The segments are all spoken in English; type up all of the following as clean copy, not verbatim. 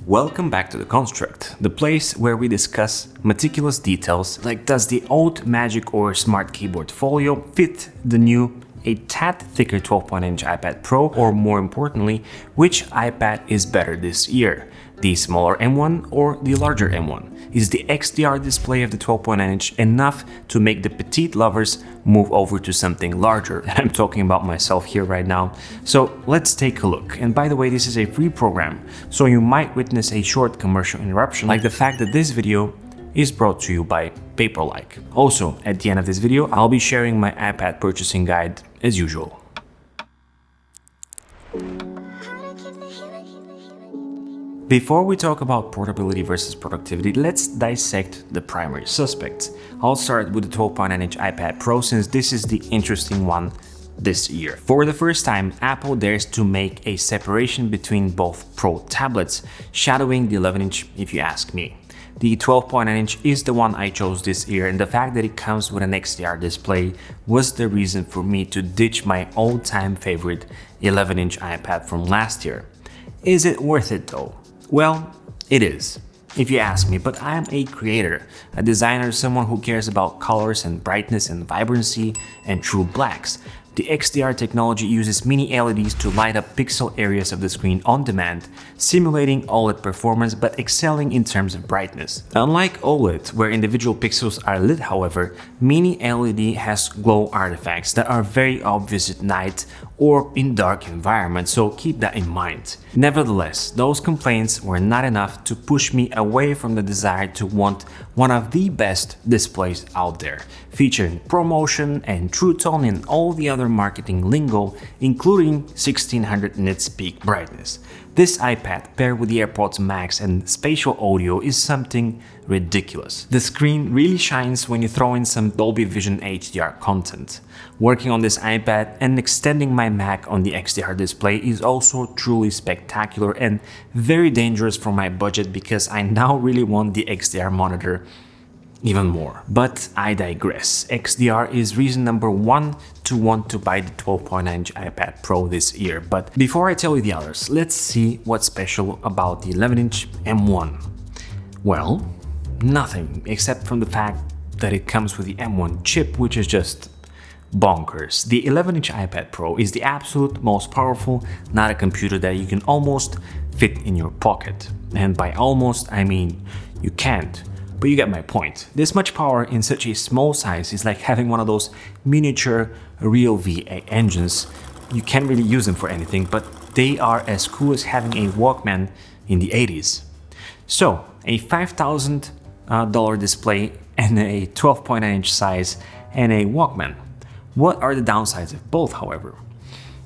Welcome back to The Construct, the place where we discuss meticulous details like does the old Magic or Smart Keyboard Folio fit the new a tad thicker 12.9-inch iPad Pro, or more importantly, which iPad is better this year, the smaller M1 or the larger M1? Is the XDR display of the 12.9-inch enough to make the petite lovers move over to something larger? And I'm talking about myself here right now. So let's take a look. And by the way, this is a free program, so you might witness a short commercial interruption, like the fact that this video is brought to you by Paperlike. Also, at the end of this video, I'll be sharing my iPad purchasing guide as usual. Before we talk about portability versus productivity, let's dissect the primary suspects. I'll start with the 12.9-inch iPad Pro, since this is the interesting one this year. For the first time, Apple dares to make a separation between both Pro tablets, shadowing the 11-inch if you ask me. The 12.9-inch is the one I chose this year, and the fact that it comes with an XDR display was the reason for me to ditch my all-time favorite 11-inch iPad from last year. Is it worth it though? Well, it is, if you ask me, but I am a creator, a designer, someone who cares about colors and brightness and vibrancy and true blacks. The XDR technology uses mini LEDs to light up pixel areas of the screen on demand, simulating OLED performance but excelling in terms of brightness. Unlike OLED, where individual pixels are lit, however, mini LED has glow artifacts that are very obvious at night or in dark environments, so keep that in mind. Nevertheless, those complaints were not enough to push me away from the desire to want one of the best displays out there, featuring ProMotion and True Tone and all the other marketing lingo, including 1600 nits peak brightness. This iPad, paired with the AirPods Max and spatial audio, is something ridiculous. The screen really shines when you throw in some Dolby Vision HDR content. Working on this iPad and extending my Mac on the XDR display is also truly spectacular and very dangerous for my budget, because I now really want the XDR monitor even more. But I digress. XDR is reason number one to want to buy the 12.9-inch iPad Pro this year. But before I tell you the others, let's see what's special about the 11-inch M1. Well, nothing, except from the fact that it comes with the M1 chip, which is just bonkers. The 11-inch iPad Pro is the absolute most powerful, not a computer that you can almost fit in your pocket. And by almost, I mean you can't. But you get my point. This much power in such a small size is like having one of those miniature real V8 engines. You can't really use them for anything, but they are as cool as having a Walkman in the 80s. So, a $5,000 display and a 12.9-inch size and a Walkman. What are the downsides of both, however?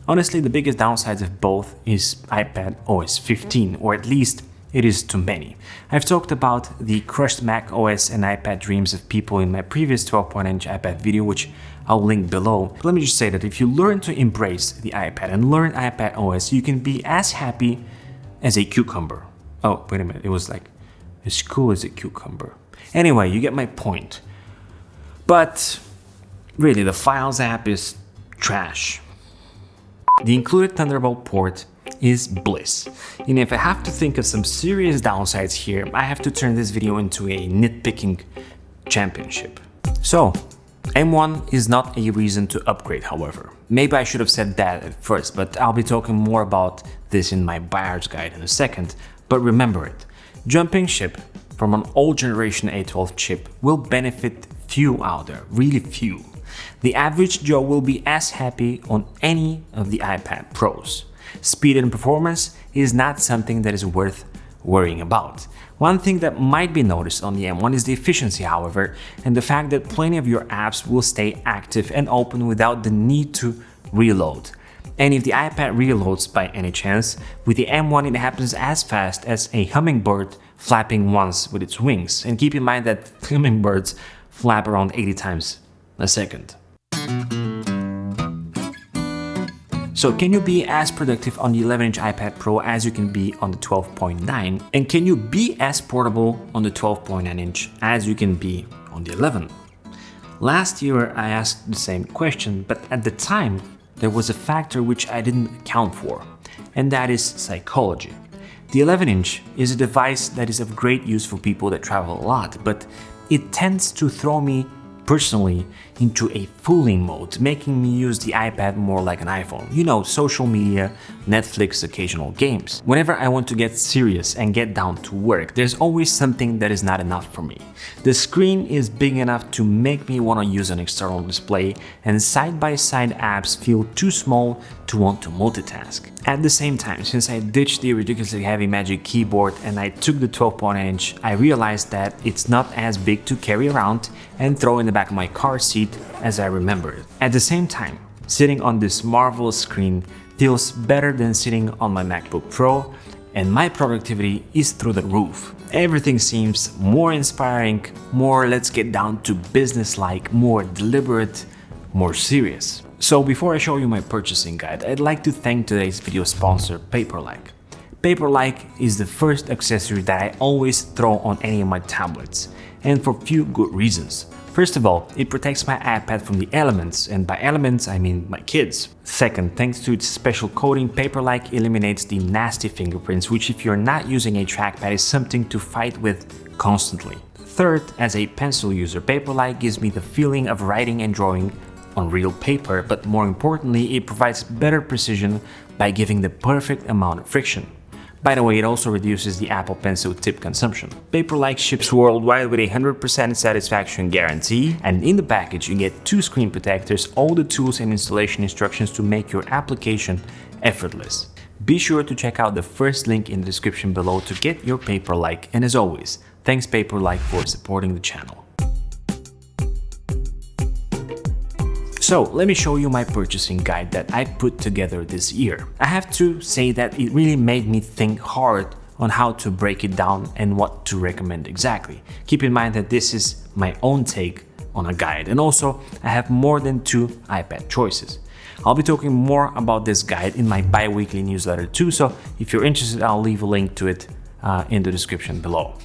Honestly, the biggest downsides of both is iPad OS 15, or at least it is to many. I've talked about the crushed Mac OS and iPad dreams of people in my previous 12.9-inch iPad video, which I'll link below. But let me just say that if you learn to embrace the iPad and learn iPad OS, you can be as happy as a cucumber. Oh, wait a minute, it was like as cool as a cucumber. Anyway, you get my point. But really, the Files app is trash. The included Thunderbolt port is bliss. And if I have to think of some serious downsides here, I have to turn this video into a nitpicking championship. So, M1 is not a reason to upgrade, however. Maybe I should have said that at first, but I'll be talking more about this in my buyer's guide in a second. But remember it, jumping ship from an old generation A12 chip will benefit few out there, really few. The average Joe will be as happy on any of the iPad Pros. Speed and performance is not something that is worth worrying about. One thing that might be noticed on the M1 is the efficiency, however, and the fact that plenty of your apps will stay active and open without the need to reload. And if the iPad reloads by any chance, with the M1 it happens as fast as a hummingbird flapping once with its wings. And keep in mind that hummingbirds flap around 80 times a second. So can you be as productive on the 11-inch iPad Pro as you can be on the 12.9? And can you be as portable on the 12.9-inch as you can be on the 11? Last year I asked the same question, but at the time there was a factor which I didn't account for, and that is psychology. The 11-inch is a device that is of great use for people that travel a lot, but it tends to throw me personally into a fooling mode, making me use the iPad more like an iPhone. You know, social media, Netflix, occasional games. Whenever I want to get serious and get down to work, there's always something that is not enough for me. The screen is big enough to make me want to use an external display, and side-by-side apps feel too small to want to multitask. At the same time, since I ditched the ridiculously heavy Magic Keyboard and I took the 12.9-inch, I realized that it's not as big to carry around and throw in the back of my car seat as I remembered. At the same time, sitting on this marvelous screen feels better than sitting on my MacBook Pro, and my productivity is through the roof. Everything seems more inspiring, more let's get down to business-like, more deliberate, more serious. So before I show you my purchasing guide, I'd like to thank today's video sponsor, Paperlike. Paperlike is the first accessory that I always throw on any of my tablets, and for few good reasons. First of all, it protects my iPad from the elements, and by elements I mean my kids. Second, thanks to its special coating, Paperlike eliminates the nasty fingerprints, which if you're not using a trackpad is something to fight with constantly. Third, as a pencil user, Paperlike gives me the feeling of writing and drawing on real paper, but more importantly, it provides better precision by giving the perfect amount of friction. By the way, it also reduces the Apple Pencil tip consumption. Paperlike ships worldwide with a 100% satisfaction guarantee, and in the package you get 2 screen protectors, all the tools and installation instructions to make your application effortless. Be sure to check out the first link in the description below to get your Paperlike, and as always, thanks Paperlike for supporting the channel. So let me show you my purchasing guide that I put together this year. I have to say that it really made me think hard on how to break it down and what to recommend exactly. Keep in mind that this is my own take on a guide, and also I have more than 2 iPad choices. I'll be talking more about this guide in my bi-weekly newsletter too, so if you're interested, I'll leave a link to it in the description below.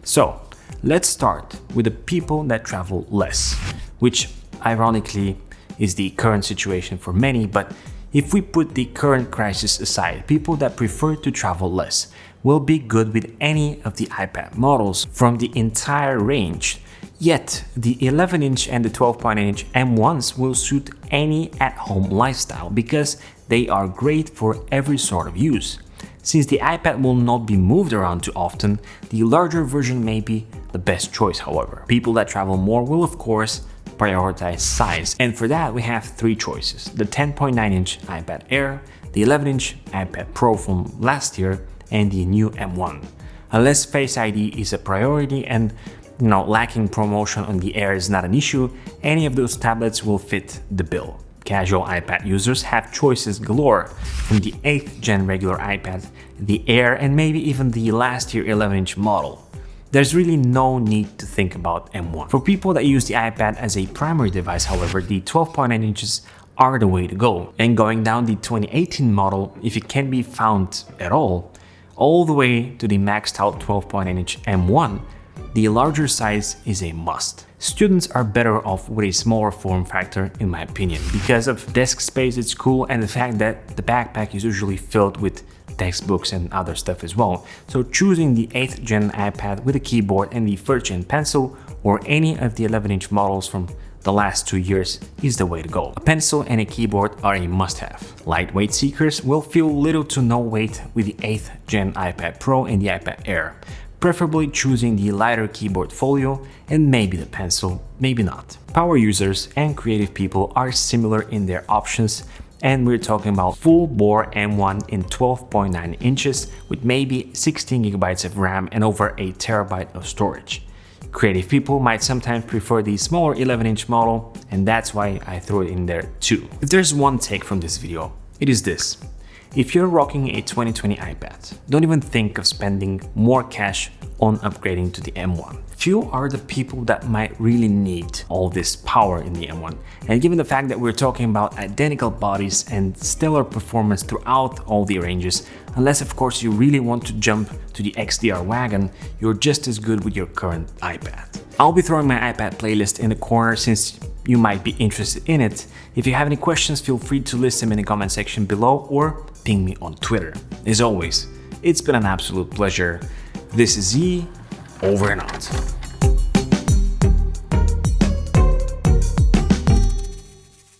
So let's start with the people that travel less, which ironically is the current situation for many, but if we put the current crisis aside, people that prefer to travel less will be good with any of the iPad models from the entire range. Yet, the 11-inch and the 12.8-inch M1s will suit any at-home lifestyle because they are great for every sort of use. Since the iPad will not be moved around too often, the larger version may be the best choice, however. People that travel more will of course prioritize size, and for that we have 3 choices: the 10.9-inch iPad Air, the 11-inch iPad Pro from last year, and the new M1. Unless Face ID is a priority and lacking promotion on the Air is not an issue, any of those tablets will fit the bill. Casual iPad users have choices galore, from the 8th gen regular iPad, the Air, and maybe even the last year 11-inch model. There's really no need to think about M1. For people that use the iPad as a primary device, however, the 12.9 inches are the way to go. And going down the 2018 model, if it can be found at all the way to the maxed out 12.9-inch M1, the larger size is a must. Students are better off with a smaller form factor in my opinion. Because of desk space, it's cool, and the fact that the backpack is usually filled with textbooks and other stuff as well. So choosing the 8th gen iPad with a keyboard and the 1st gen pencil, or any of the 11-inch models from the last 2 years, is the way to go. A pencil and a keyboard are a must-have. Lightweight seekers will feel little to no weight with the 8th gen iPad Pro and the iPad Air, preferably choosing the lighter keyboard folio and maybe the pencil, maybe not. Power users and creative people are similar in their options, and we're talking about full-bore M1 in 12.9 inches with maybe 16 GB of RAM and over a terabyte of storage. Creative people might sometimes prefer the smaller 11-inch model, and that's why I throw it in there too. If there's one take from this video, it is this: if you're rocking a 2020 iPad, don't even think of spending more cash on upgrading to the M1. Few are the people that might really need all this power in the M1, and given the fact that we're talking about identical bodies and stellar performance throughout all the ranges, unless of course you really want to jump to the XDR wagon, you're just as good with your current iPad. I'll be throwing my iPad playlist in the corner since you might be interested in it. If you have any questions, feel free to list them in the comment section below or ping me on Twitter. As always, It's been an absolute pleasure. This is Z, over and out.